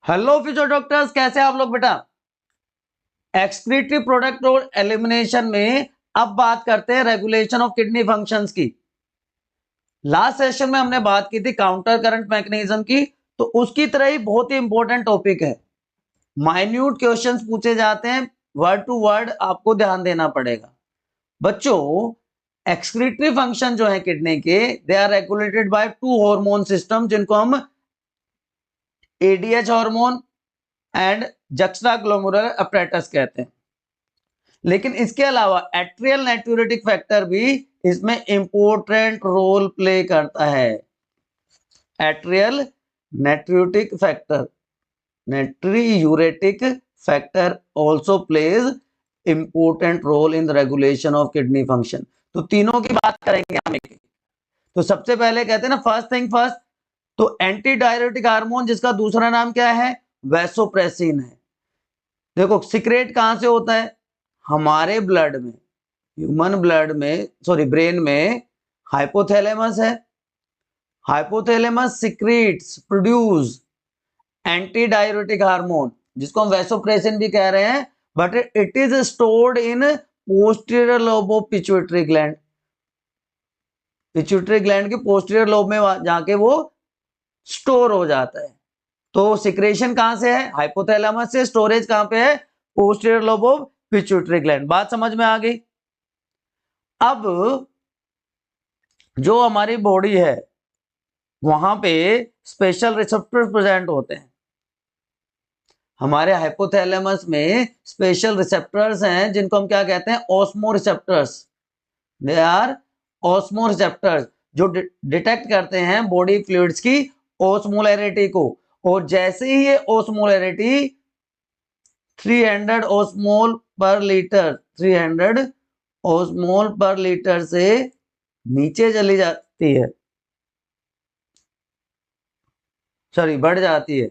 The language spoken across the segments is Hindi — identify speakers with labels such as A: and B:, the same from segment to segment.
A: हेलो फिजियो डॉक्टर्स, कैसे हैं आप लोग बेटा। एक्सक्रीटरी प्रोडक्ट और एलिमिनेशन में अब बात करते हैं रेगुलेशन ऑफ किडनी फंक्शंस की। लास्ट सेशन में हमने बात की थी काउंटर करंट मैकेनिज्म की, तो उसकी तरह ही बहुत ही इंपॉर्टेंट टॉपिक है। माइन्यूट क्वेश्चंस पूछे जाते हैं, वर्ड टू वर्ड आपको ध्यान देना पड़ेगा बच्चों। एक्सक्रीटरी फंक्शन जो है किडनी के, they are regulated by two hormone system, जिनको हम ADH hormone and juxtaglomerular apparatus कहते हैं। लेकिन इसके अलावा एट्रियल नेट्यूरेटिक फैक्टर भी इसमें इंपॉर्टेंट रोल प्ले करता है। Atrial natriuretic factor, natriuretic factor also plays important role in the regulation of kidney function. तो तीनों की बात करेंगे हम एक। तो सबसे पहले कहते हैं ना, फर्स्ट थिंग फर्स्ट, तो एंटी डायरेटिक हार्मोन जिसका दूसरा नाम क्या है, वैसोप्रेसिन है। देखो सिक्रेट कहां से होता है, हमारे ब्लड में, ह्यूमन ब्लड में, सॉरी ब्रेन में हाइपोथैलेमस है। Hypothalamus secretes produce anti diuretic hormone, जिसको हम वैसोप्रेसिन भी कह रहे हैं, but it is stored in posterior lobe of pituitary gland. Pituitary gland के पोस्टीरियर लोब में जाके वो स्टोर हो जाता है। तो सिक्रेशन कहां से है, हाइपोथैलेमस से। स्टोरेज कहां पे है, posterior lobe of pituitary gland. बात समझ में आ गई। अब जो हमारी बॉडी है वहां पे स्पेशल रिसेप्टर्स प्रेजेंट होते हैं। हमारे हाइपोथैलेमस में स्पेशल रिसेप्टर्स हैं, जिनको हम क्या कहते हैं, osmo receptors. They are osmo receptors, जो डिटेक्ट करते हैं बॉडी फ्लूइड्स की ऑस्मोलैरिटी को। और जैसे ही ये ऑस्मोलैरिटी 300 ऑस्मोल पर लीटर, 300 ऑस्मोल पर लीटर से नीचे चली जाती है, सॉरी बढ़ जाती है,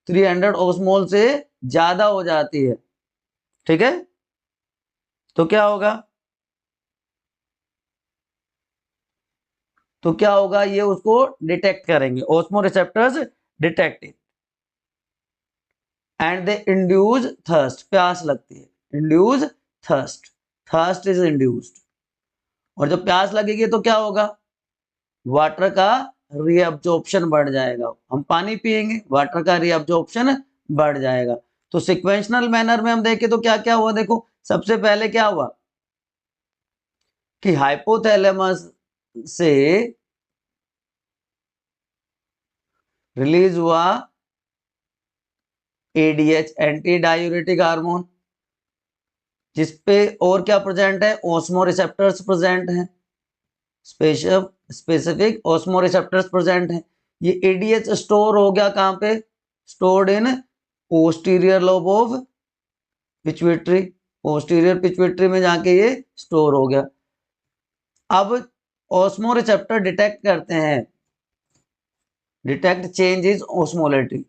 A: 300 ऑस्मोल से ज्यादा हो जाती है, ठीक है, तो क्या होगा, तो क्या होगा, ये उसको डिटेक्ट करेंगे, osmo receptors detect it and they induce thirst, प्यास लगती है, induce thirst, thirst is induced. और जब प्यास लगेगी तो क्या होगा, वाटर का रीअब्जॉर्प्शन बढ़ जाएगा, हम पानी पिएंगे, वाटर का रीअब्जॉर्प्शन बढ़ जाएगा। तो सिक्वेंशनल मैनर में हम देखें तो क्या क्या हुआ, देखो सबसे पहले क्या हुआ कि हाइपोथैलेमस से रिलीज हुआ एडीएच, एंटी डायूरेटिक हार्मोन, जिसपे और क्या प्रेजेंट है, ऑस्मो रिसेप्टर्स प्रेजेंट हैं, स्पेसिफिक ऑस्मो रिसेप्टर्स प्रेजेंट हैं। ये एडीएच स्टोर हो गया कहां पे, stored in posterior lobe of pituitary, posterior pituitary में जाके ये स्टोर हो गया। अब ऑस्मो रिसेप्टर डिटेक्ट करते हैं, detect change is osmolarity,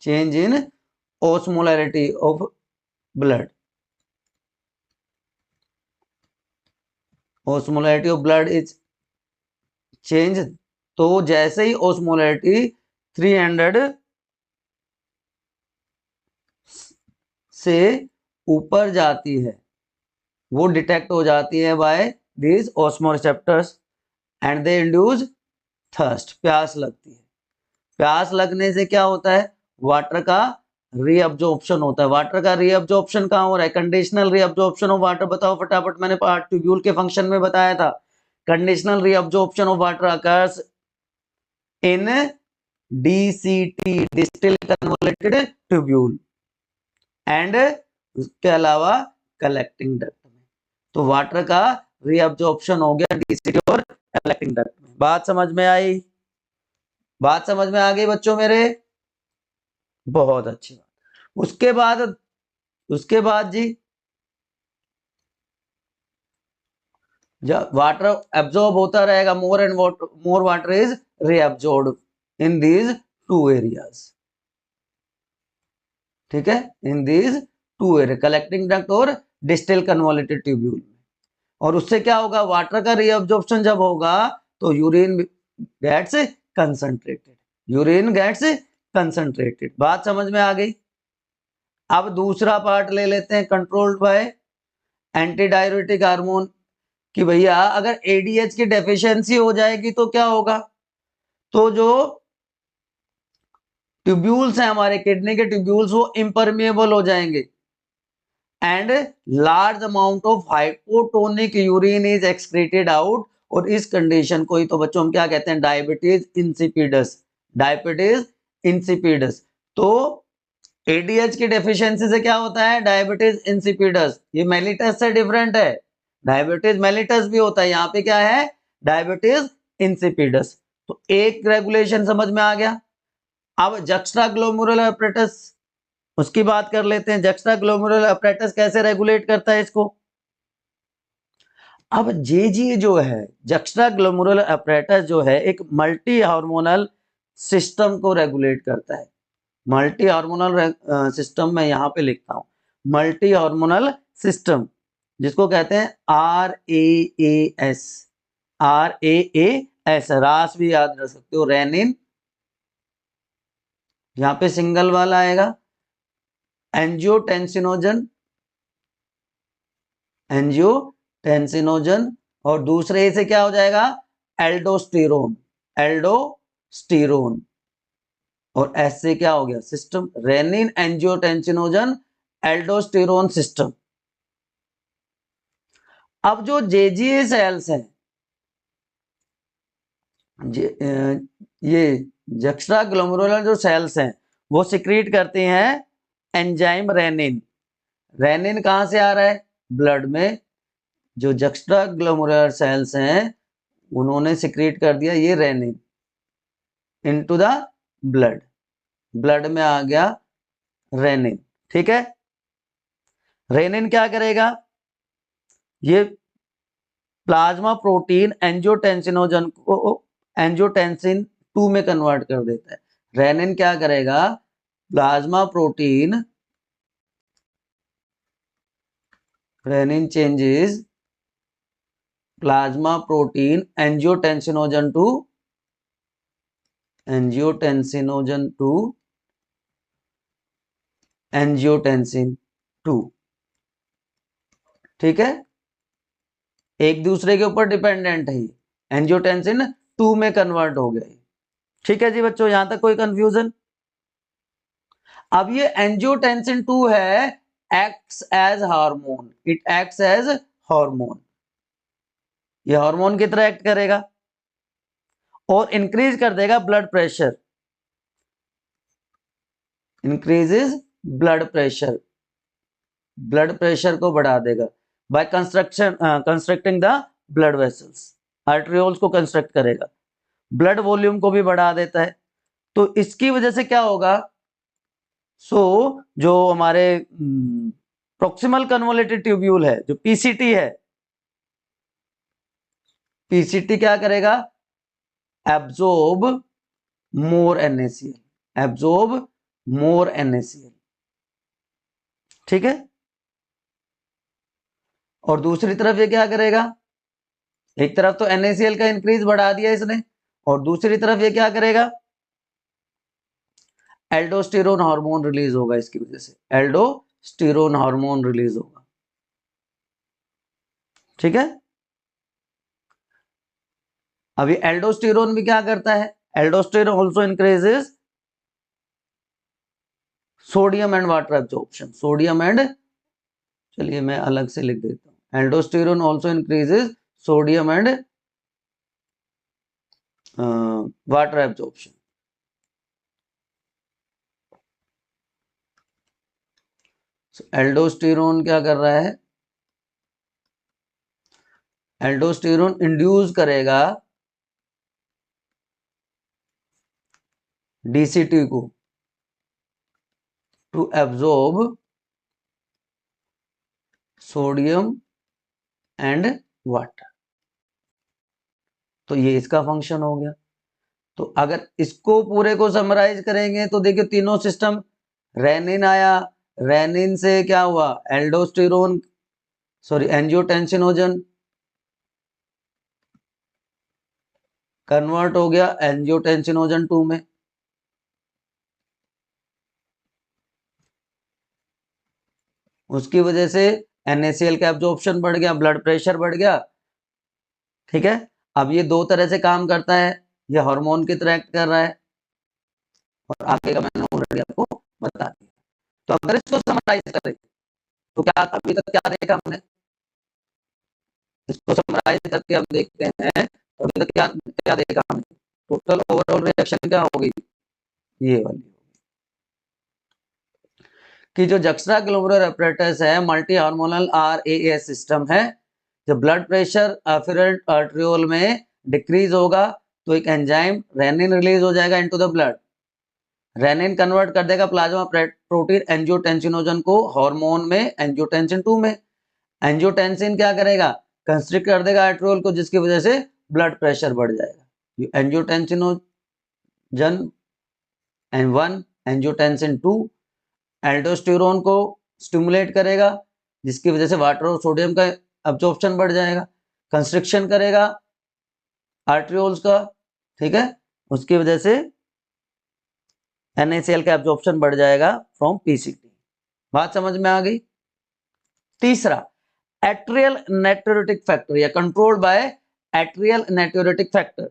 A: change in osmolarity of blood, osmolarity of blood is change. तो जैसे ही ऑस्मोलैरिटी 300 से ऊपर जाती है, वो डिटेक्ट हो जाती है by these osmo receptors and they induce thirst, प्यास लगती है। प्यास लगने से क्या होता है, वाटर का रीअब्जॉर्प्शन होता है। वाटर का रीअब्जॉर्प्शन कहां हो रहा है, कंडीशनल रीअब्जॉर्प्शन ऑफ वाटर, बताओ फटाफट, मैंने ट्यूब्यूल के फंक्शन में बताया था। Conditional reabsorption of water occurs in DCT, distil कन्वॉल्यूटेड tubule, and उसके अलावा कलेक्टिंग डक्ट में। तो वाटर का रीअब्जॉर्प्शन हो गया डीसीटी और कलेक्टिंग डक्ट में। बात समझ में आई, बात समझ में आ गई बच्चों मेरे, बहुत अच्छी बात। उसके बाद जी, जब वाटर एब्जॉर्ब होता रहेगा, more and more water is reabsorbed in these two areas, ठीक है, in these two area, collecting duct और डिस्टल कन्वॉल्यूटेड ट्यूब्यूल। और उससे क्या होगा, वाटर का रीअब्जॉर्प्शन जब होगा तो urine gets concentrated, urine gets concentrated. बात समझ में आ गई। अब दूसरा पार्ट ले लेते हैं, controlled by anti diuretic hormone, कि भैया अगर एडीएच की डेफिशिएंसी हो जाएगी तो क्या होगा, तो जो ट्यूब्यूल्स हैं हमारे किडनी के ट्यूब्यूल्स वो इम्परमिएबल हो जाएंगे and large amount of hypotonic urine is excreted out, और इस कंडीशन को ही तो बच्चों हम क्या कहते हैं, डायबिटीज इंसिपिडस। Diabetes insipidus. तो एडीएच की डेफिशिएंसी से क्या होता है, डायबिटीज इंसिपिडस। ये मेलिटस से डिफरेंट है, डायबिटीज मेलिटस भी होता है, यहाँ पे क्या है, डायबिटीज इंसिपिडस। तो एक रेगुलेशन समझ में आ गया। अब जक्स्ट्रा ग्लोमेरुलर अपरेटस, उसकी बात कर लेते हैं। जक्स्ट्रा ग्लोमेरुलर अपरेटस कैसे रेगुलेट करता है इसको। अब जेजी जो है, जक्स्ट्रा ग्लोमेरुलर अपरेटस जो है, एक मल्टी हार्मोनल सिस्टम को रेगुलेट करता है। मल्टी हार्मोनल सिस्टम मैं यहां पे लिखता हूं, मल्टी हार्मोनल सिस्टम, जिसको कहते हैं RAAS। RAAS, रास भी याद रख सकते हो, रेनिन, यहां पे सिंगल वाला आएगा, एंजियोटेंसिनोजन, एंजियोटेंसिनोजन, और दूसरे से क्या हो जाएगा, एल्डोस्टेरोन, एल्डोस्टेरोन, और एस से क्या हो गया, system, renin angiotensinogen aldosterone system. अब जो जेजीए सेल्स हैं, ये जक्स्ट्रा ग्लोमेरुलर जो सेल्स हैं वो सिक्रीट करते हैं एंजाइम रेनिन। रेनिन कहां से आ रहा है, ब्लड में। जो जक्स्ट्रा ग्लोमेरुलर सेल्स हैं उन्होंने सिक्रीट कर दिया ये renin into the blood, blood में आ गया रेनिन। ठीक है, रेनिन क्या करेगा, ये प्लाज्मा प्रोटीन एंजियोटेंसिनोजन को एंजियोटेंसिन 2 में कन्वर्ट कर देता है। रेनिन क्या करेगा, plasma protein, renin changes plasma protein angiotensinogen to angiotensin 2। ठीक है, एक दूसरे के ऊपर डिपेंडेंट है, एंजियोटेंसिन 2 में कन्वर्ट हो गया। ठीक है जी बच्चों, यहां तक कोई कंफ्यूजन। अब ये एंजियोटेंसिन 2 है, acts as hormone, it acts as hormone. ये हार्मोन की तरह एक्ट करेगा और इंक्रीज कर देगा blood pressure, increases blood pressure, blood pressure को बढ़ा देगा by constructing the blood vessels, arterioles को कंस्ट्रक्ट करेगा, ब्लड वॉल्यूम को भी बढ़ा देता है। तो इसकी वजह से क्या होगा, जो हमारे प्रोक्सिमल कन्वोलेटेड ट्यूब्यूल है, जो पीसीटी है, पीसीटी क्या करेगा, एब्जॉर्ब मोर NaCl, एब्जॉर्ब मोर NaCl। ठीक है, और दूसरी तरफ ये क्या करेगा, एक तरफ तो NaCl का इंक्रीज बढ़ा दिया इसने, और दूसरी तरफ ये क्या करेगा, एल्डोस्टेरोन हार्मोन रिलीज होगा, इसकी वजह से एल्डोस्टेरोन हार्मोन रिलीज होगा। ठीक है, अभी एल्डोस्टेरोन भी क्या करता है, aldosterone also increases sodium and water absorption, sodium and, चलिए मैं अलग से लिख देता हूं, aldosterone also increases sodium and water absorption. Aldosterone क्या कर रहा है, एल्डोस्टेरोन इंड्यूस करेगा DCT को to absorb sodium and water. तो ये इसका फंक्शन हो गया। तो अगर इसको पूरे को समराइज करेंगे तो देखिए तीनों सिस्टम, रेनिन आया, रेनिन से क्या हुआ, एल्डोस्टेरोन, सॉरी एंजियोटेंसिनोजन कन्वर्ट हो गया एंजियोटेंसिनोजन 2 में, उसकी वजह से NaCl का एब्जॉर्प्शन बढ़ गया, ब्लड प्रेशर बढ़ गया। ठीक है, अब ये दो तरह से काम करता है, ये हार्मोन की तरह एक्ट कर रहा है, और आगे का मैंने ऑलरेडी आपको बता दिया। तो अगर इसको समराइज करें तो क्या अभी तक क्या देखा हमने, इसको समराइज करके हम देखते हैं तो अभी तक क्या क्या देखा हमने, टोटल ओवरऑल रिएक्शन क्या होगी, ये वाली कि जो जक्स्ट्रा ग्लोमेरुलर एपरेटस है मल्टी हार्मोनल RAAS सिस्टम है, जब ब्लड प्रेशर अफेरेंट आर्टरियोल में डिक्रीज होगा तो एक एंजाइम रेनिन रिलीज हो जाएगा into the blood. Renin convert कर देगा प्लाज्मा प्रोटीन एंजियोटेंसिनोजन को हार्मोन में एंजियोटेंसिन 2 में। एंजियोटेंसिन क्या करेगा, कंस्ट्रिक्ट कर देगा आर्टरियोल को, जिसकी वजह से ब्लड प्रेशर बढ़ जाएगा। एंजियोटेंसिनोजन एंड 1 एंजियोटेंसिन 2 एल्डोस्टेरोन को स्टिमुलेट करेगा, जिसकी वजह से वाटर और सोडियम का अब्जॉर्प्शन बढ़ जाएगा, कंस्ट्रिक्शन करेगा आर्टरियोल्स का। ठीक है, उसकी वजह से NaCl का एब्जॉर्प्शन बढ़ जाएगा फ्रॉम PCT। बात समझ में आ गई। तीसरा, एट्रियल नाइट्रोरेटिक फैक्टर या कंट्रोल्ड बाय एट्रियल नाइट्रोरेटिक फैक्टर।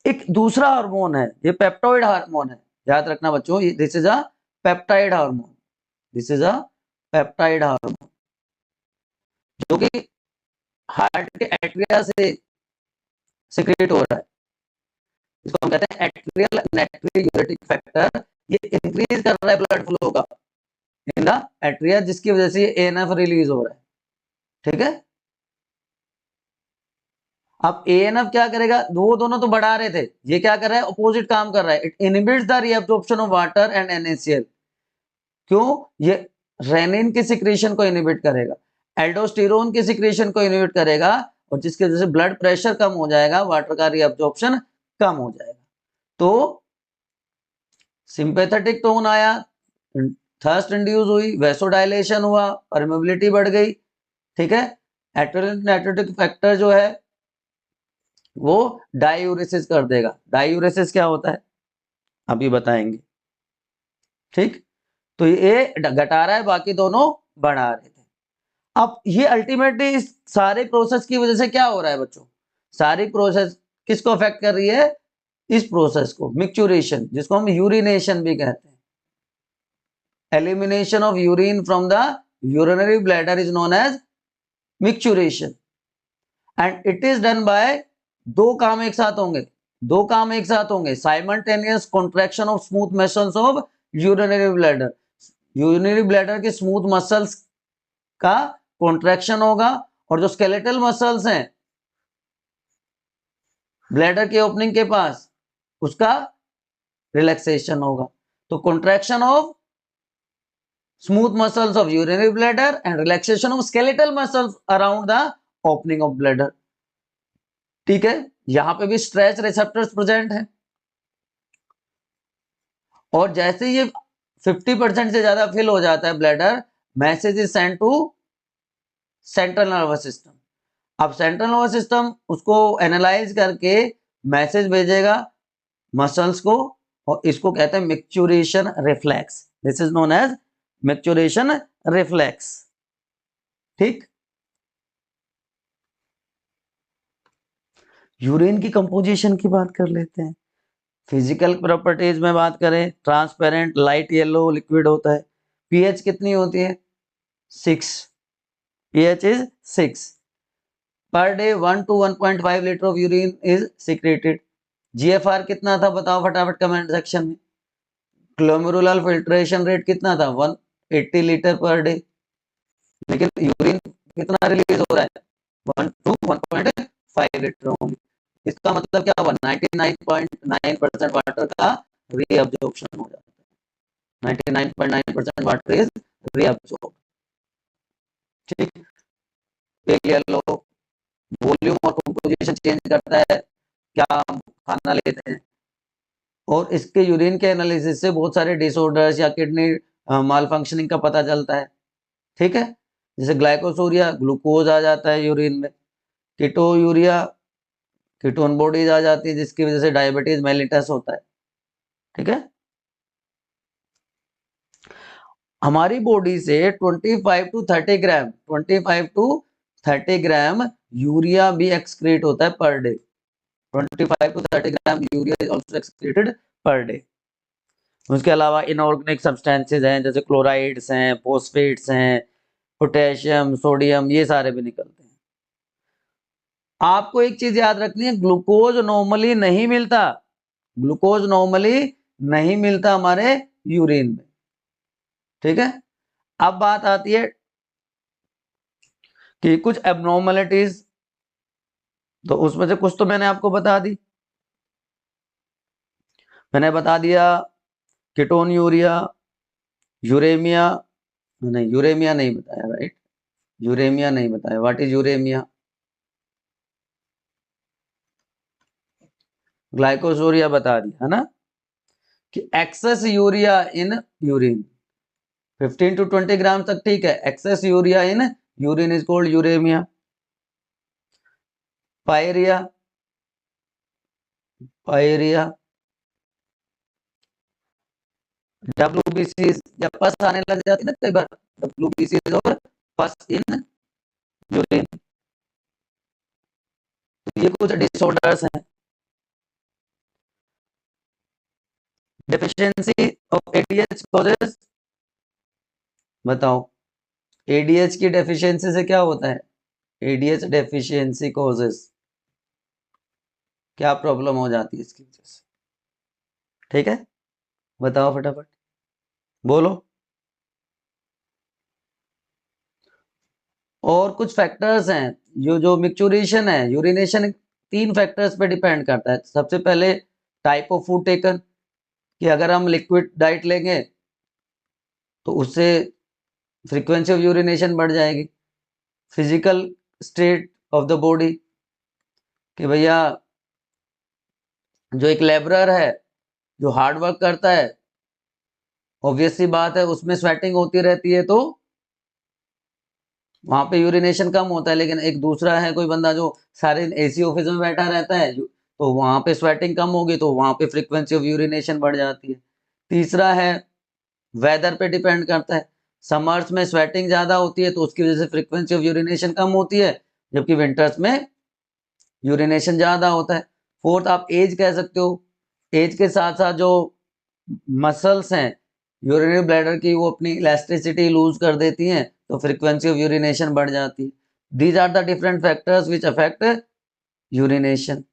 A: एक दूसरा हार्मोन है, ये पेप्टोइड हार्मोन है, याद रखना बच्चों, this is a peptide hormone, this is a peptide hormone, जो कि हार्ट के एट्रिया से सिक्रेट हो रहा है। इसको हम कहते हैं एट्रियल नाइट्रोरेटिक फैक्टर। ये इंक्रीज कर रहा है ब्लड फ्लो का इन द एट्रिया, जिसकी वजह से ANF रिलीज हो रहा है। ठीक है, अब ANF क्या करेगा, वो दोनों तो बढ़ा रहे थे, ये क्या कर रहा है, अपोजिट काम कर रहा है, it inhibits the reabsorption of water and NaCl। क्यों, ये रेनिन के सिक्रेशन को इनहिबिट करेगा, एल्डोस्टेरोन के सिक्रेशन को इनहिबिट करेगा, और जिसकी वजह से ब्लड प्रेशर कम हो जाएगा, वाटर का रीअब्जॉर्प्शन कम हो जाएगा। तो सिंपैथेटिक टोन आया, थर्स्ट इंड्यूस हुई, वैसोडाइलेशन हुआ, परमेबिलिटी बढ़ गई। ठीक है, एट्रियल नाइट्रोरेटिक फैक्टर जो है वो डायूरेसिस कर देगा। डायूरेसिस क्या होता है अभी बताएंगे। ठीक, तो ये घटा रहा है, बाकी दोनों बढ़ा रहे थे। अब ये अल्टीमेटली इस सारे प्रोसेस की वजह से क्या हो रहा है बच्चों, सारी प्रोसेस किसको अफेक्ट कर रही है, इस प्रोसेस को, मिक्चुरेशन, जिसको हम यूरिनेशन भी कहते हैं। Elimination of urine from the urinary bladder is known as micturition, and it is done by, दो काम एक साथ होंगे, दो काम एक साथ होंगे, simultaneous contraction of smooth muscles of urinary bladder. Urinary bladder के स्मूथ मसल्स का कॉन्ट्रैक्शन होगा, और जो स्केलेटल मसल्स हैं ब्लैडर के ओपनिंग के पास, उसका रिलैक्सेशन होगा। तो contraction of smooth muscles of urinary bladder and relaxation of skeletal muscles around the opening of bladder. ठीक है, यहां पे भी स्ट्रेच रिसेप्टर्स प्रेजेंट है, और जैसे ये 50% से ज्यादा फिल हो जाता है bladder, message is send to central nervous system. अब सेंट्रल नर्वस सिस्टम उसको एनालाइज करके मैसेज भेजेगा मसल्स को, और इसको कहते हैं micturition reflex. This is known as micturition reflex. ठीक, यूरिन की कंपोजिशन की बात कर लेते हैं। फिजिकल प्रॉपर्टीज में बात करें, ट्रांसपेरेंट लाइट येलो लिक्विड होता है। पीएच कितनी होती है, 6, pH is 6 per day, 1 to 1.5 litre of urine is secreted. GFR कितना था बताओ फटाफट कमेंट सेक्शन में। ग्लोमेरुलर फिल्ट्रेशन रेट कितना था, 180 लीटर पर डे, लेकिन यूरिन कितना रिलीज हो रहा है, 1 to 1.5 लीटर होंगे। इसका मतलब क्या हुआ, 99.9% वाटर का रीअब्जॉर्प्शन हो जाता है, 99.9% वाटर इज रीअब्जॉर्ब। ठीक, येलो वॉल्यूम और कंपोजिशन चेंज करता है, क्या हम खाना लेते हैं, और इसके यूरिन के एनालिसिस से बहुत सारे डिसऑर्डर्स या किडनी माल फंक्शनिंग का पता चलता है। ठीक है, जैसे ग्लाइकोसूरिया, ग्लूकोज आ जाता है यूरिन में, कीटो यूरिया, कीटोन बॉडीज आ जाती है, जिसकी वजह से डायबिटीज मेलिटस होता है। ठीक है, हमारी बॉडी से 25 to 30 gram 25 to 30 gram urea भी एक्सक्रीट होता है per day. 25 to 30 gram urea is also excreted per day. उसके अलावा इनऑर्गेनिक सब्सटेंसेज हैं, जैसे क्लोराइड्स हैं, फॉस्फेट्स हैं, पोटेशियम, सोडियम, ये सारे भी निकलते हैं। आपको एक चीज याद रखनी है, ग्लूकोज नॉर्मली नहीं मिलता, ग्लूकोज नॉर्मली नहीं मिलता हमारे यूरिन में। ठीक है, अब बात आती है कि कुछ एबनॉर्मलिटीज, तो उसमें से कुछ तो मैंने आपको बता दी। मैंने बता दिया कीटोन यूरिया, यूरेमिया, नहीं यूरेमिया नहीं बताया, राइट, यूरेमिया नहीं बताया। What is uraemia? ग्लाइकोसोरिया बता दिया है ना, कि excess urea in urine 15 to 20 gram तक ठीक है। Excess urea in urine is called uremia. Pyuria, pyuria, WBC जब पस आने लग जाती है ना कई बार, डब्ल्यूबीसी और पस इन यूरिन, तो ये कुछ डिसऑर्डर्स हैं। डेफिशिएंसी ऑफ एडीएच कॉजेज, बताओ एडीएच की डेफिशिएंसी से क्या होता है? एडीएच डेफिशिएंसी कॉजेज क्या प्रॉब्लम हो जाती है इसकी वजह से? ठीक है, बताओ फटाफट बोलो। और कुछ फैक्टर्स हैं, जो मिक्चुरेशन है, यूरिनेशन, 3 फैक्टर्स पे डिपेंड करता है। सबसे पहले टाइप ऑफ फूड टेकन, कि अगर हम लिक्विड डाइट लेंगे तो उससे फ्रीक्वेंसी ऑफ यूरिनेशन बढ़ जाएगी। Physical state of the body, कि भैया जो एक लेबरर है जो हार्ड वर्क करता है, ऑब्वियस सी बात है उसमें स्वेटिंग होती रहती है, तो वहां पे यूरिनेशन कम होता है। लेकिन एक दूसरा है कोई बंदा जो सारे एसी ऑफिस में बैठा रहता है, तो वहां पे स्वेटिंग कम होगी, तो वहां पे फ्रीक्वेंसी ऑफ यूरिनेशन बढ़ जाती है। तीसरा है वेदर पे डिपेंड करता है। समर्स में स्वेटिंग ज्यादा होती है तो उसकी वजह से फ्रीक्वेंसी ऑफ यूरिनेशन कम होती है, जबकि विंटर्स में यूरिनेशन ज्यादा होता है। फोर्थ आप एज कह सकते हो, एज के साथ साथ जो मसल्स हैं यूरिनरी ब्लैडर की, वो अपनी इलास्टिसिटी लूज कर देती हैं, तो फ्रीक्वेंसी ऑफ यूरिनेशन बढ़ जाती है। These are the different factors which affect urination.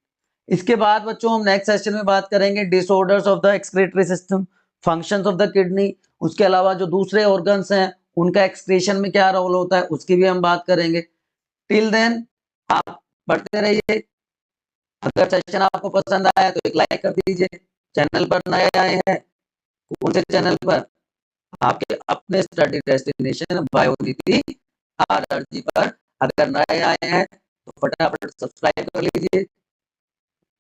A: इसके बाद बच्चों हम नेक्स्ट सेशन में बात करेंगे disorders of the excretory system, functions of the kidney, उसके अलावा जो दूसरे ऑर्गन्स हैं उनका एक्सक्रीशन में क्या रोल होता है उसकी भी हम बात करेंगे। टिल देन आप पढ़ते रहिए। अगर सेशन आपको पसंद आया तो एक लाइक कर दीजिए। चैनल पर नए आए हैं, कौन से चैनल पर? आपके अपने स्टडी डेस्टिनेशन बायोनिधि RRG पर अगर नए आए हैं तो फटाफट सब्सक्राइब कर लीजिए।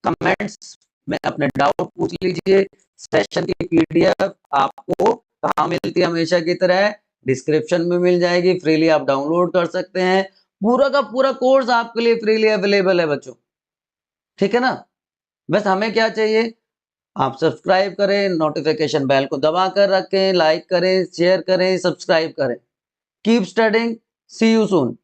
A: कमेंट्स में अपने डाउट पूछ लीजिए। सेशन की PDF आपको कहाँ मिलती है? हमेशा की तरह डिस्क्रिप्शन में मिल जाएगी, फ्रीली आप डाउनलोड कर सकते हैं। पूरा का पूरा कोर्स आपके लिए फ्रीली अवेलेबल है बच्चों, ठीक है ना। बस हमें क्या चाहिए, आप सब्सक्राइब करें, नोटिफिकेशन बेल को दबा कर रखें, लाइक करें, शेयर करें, सब्सक्राइब करें। Keep studying, see you soon.